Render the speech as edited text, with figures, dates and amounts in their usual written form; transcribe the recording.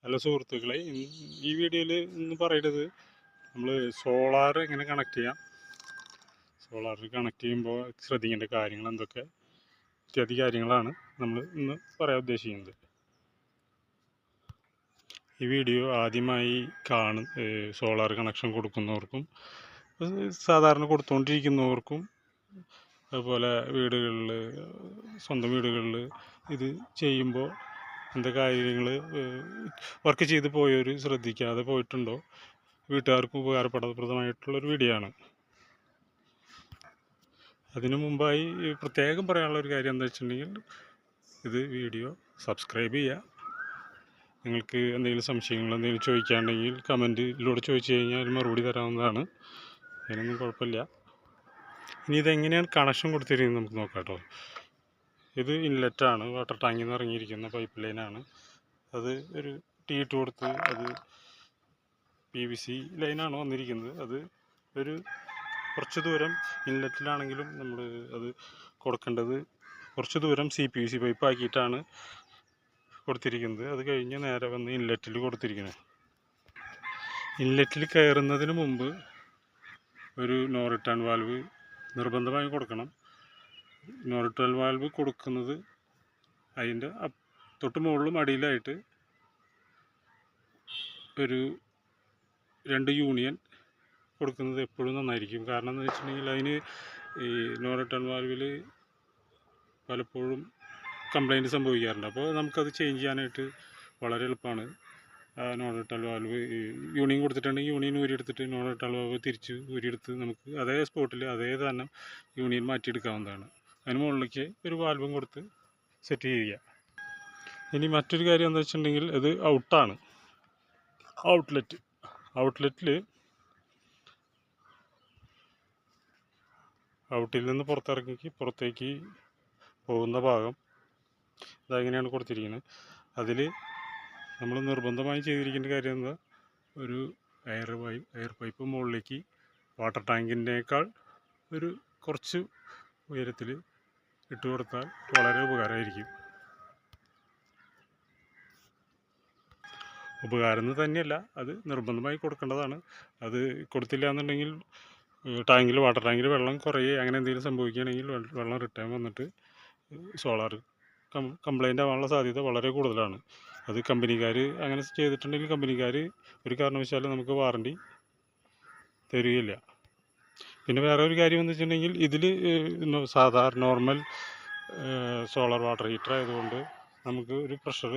Hello സുഹൃത്തുക്കളെ, ഈ വീഡിയോയിൽ ഇന്ന് പറയുന്നത് നമ്മൾ സോളാർ എങ്ങനെ കണക്ട് ചെയ്യാം, സോളാറിൽ കണക്ട് ചെയ്യുമ്പോൾ ശ്രദ്ധിക്കേണ്ട കാര്യങ്ങൾ എന്തൊക്കെ ഇത്യാദി കാര്യങ്ങളാണ് നമ്മൾ ഇന്ന് പറയാൻ ഉദ്ദേശിക്കുന്നത്. ഈ വീഡിയോ ആദ്യമായി സോളാർ കണക്ഷൻ കൊടുക്കുന്നവർക്കും സാധാരണ കൊടുത്തുകൊണ്ടിരിക്കുന്നവർക്കും അതുപോലെ സ്വന്തം വീടുകളിൽ ഇത് ചെയ്യുമ്പോൾ എന്തൊക്കെ കാര്യങ്ങൾ വർക്ക് ചെയ്ത് പോയവർ ശ്രദ്ധിക്കാതെ പോയിട്ടുണ്ടോ, വീട്ടുകാർക്ക് ഉപകാരപ്രദമായിട്ടുള്ളൊരു വീഡിയോ ആണ്. അതിനു മുമ്പായി പ്രത്യേകം പറയാനുള്ളൊരു കാര്യം എന്താ വെച്ചിട്ടുണ്ടെങ്കിൽ, ഇത് വീഡിയോ സബ്സ്ക്രൈബ് ചെയ്യുക. നിങ്ങൾക്ക് എന്തെങ്കിലും സംശയങ്ങൾ എന്തെങ്കിലും ചോദിക്കുകയാണെങ്കിൽ കമൻറ്റിലൂടെ ചോദിച്ചു കഴിഞ്ഞാൽ മറുപടി തരാവുന്നതാണ്. അതിനൊന്നും കുഴപ്പമില്ല. ഇനി ഇതെങ്ങനെയാണ് കണക്ഷൻ കൊടുത്തിരിക്കുന്നത് നമുക്ക് നോക്കാം കേട്ടോ. ഇത് ഇൻലെറ്റാണ്, വാട്ടർ ടാങ്കിൽ നിന്ന് ഇറങ്ങിയിരിക്കുന്ന പൈപ്പ് ലൈനാണ്. അത് ഒരു ടീ ഇട്ട് കൊടുത്ത്, അത് PVC ലൈനാണ് വന്നിരിക്കുന്നത്. അത് ഒരു കുറച്ച് ദൂരം ഇൻലെറ്റിലാണെങ്കിലും നമ്മൾ അത് കൊടുക്കേണ്ടത് കുറച്ച് ദൂരം CPVC പൈപ്പ് ആക്കിയിട്ടാണ് കൊടുത്തിരിക്കുന്നത്. അത് കഴിഞ്ഞ് നേരെ വന്ന് ഇൻലെറ്റിൽ കൊടുത്തിരിക്കുന്നത്. ഇൻലെറ്റിൽ കയറുന്നതിന് മുമ്പ് ഒരു നോ റിട്ടേൺ വാൽവ് നിർബന്ധമായും കൊടുക്കണം. നോ റിട്ടേൺ വാൽവ് കൊടുക്കുന്നത് അതിൻ്റെ തൊട്ട് മുകളിലും അടിയിലായിട്ട് ഒരു 2 യൂണിയൻ കൊടുക്കുന്നത് എപ്പോഴും നന്നായിരിക്കും. കാരണം എന്ന് വെച്ചിട്ടുണ്ടെങ്കിൽ അതിന് ഈ നോ റിട്ടേൺ വാൽവിൽ പലപ്പോഴും കംപ്ലൈൻറ്റ് സംഭവിക്കാറുണ്ട്. അപ്പോൾ നമുക്കത് ചേഞ്ച് ചെയ്യാനായിട്ട് വളരെ എളുപ്പമാണ്. നോ റിട്ടേൺ വാൽവ് യൂണിയൻ കൊടുത്തിട്ടുണ്ടെങ്കിൽ യൂണിയൻ ഊരിയെടുത്തിട്ട് നോ റിട്ടേൺ വാൽവ് തിരിച്ച് ഊരിയെടുത്ത് നമുക്ക് അതേ സ്പോട്ടിൽ അതേ തന്നെ യൂണിയൻ മാറ്റിയെടുക്കാവുന്നതാണ്. അതിന് മുകളിലേക്ക് ഒരു വാൽവും കൊടുത്ത് സെറ്റ് ചെയ്യുക. ഇനി മറ്റൊരു കാര്യം എന്താ വെച്ചിട്ടുണ്ടെങ്കിൽ, ഇത് ഔട്ടാണ്. ഔട്ടിൽ നിന്ന് പുറത്തേക്ക് പോകുന്ന ഭാഗം ഇതെങ്ങനെയാണ് കൊടുത്തിരിക്കുന്നത്. അതിൽ നമ്മൾ നിർബന്ധമായും ചെയ്തിരിക്കേണ്ട കാര്യം എന്താ, ഒരു എയർ പൈപ്പ് മുകളിലേക്ക് വാട്ടർ ടാങ്കിൻ്റെക്കാൾ ഒരു കുറച്ച് ഉയരത്തിൽ ഇട്ട് കൊടുത്താൽ വളരെ ഉപകാരമായിരിക്കും. ഉപകാരം തന്നെയല്ല, അത് നിർബന്ധമായി കൊടുക്കേണ്ടതാണ്. അത് കൊടുത്തില്ല എന്നുണ്ടെങ്കിൽ വാട്ടർ ടാങ്കിൽ വെള്ളം കുറയുകയോ അങ്ങനെ എന്തെങ്കിലും സംഭവിക്കുകയാണെങ്കിൽ വെള്ളം റിട്ടേൺ വന്നിട്ട് സോളാർ കംപ്ലൈൻ്റ് ആവാനുള്ള സാധ്യത വളരെ കൂടുതലാണ്. അത് കമ്പനിക്കാർ അങ്ങനെ ചെയ്തിട്ടുണ്ടെങ്കിൽ കമ്പനിക്കാർ ഒരു കാരണവശാലും നമുക്ക് വാറണ്ടി തരികയില്ല. പിന്നെ വേറെ ഒരു കാര്യം എന്ന് വെച്ചിട്ടുണ്ടെങ്കിൽ, ഇതിൽ സാധാരണ നോർമൽ സോളാർ വാട്ടർ ഹീറ്റർ ആയതുകൊണ്ട് നമുക്ക് ഒരു പ്രഷർ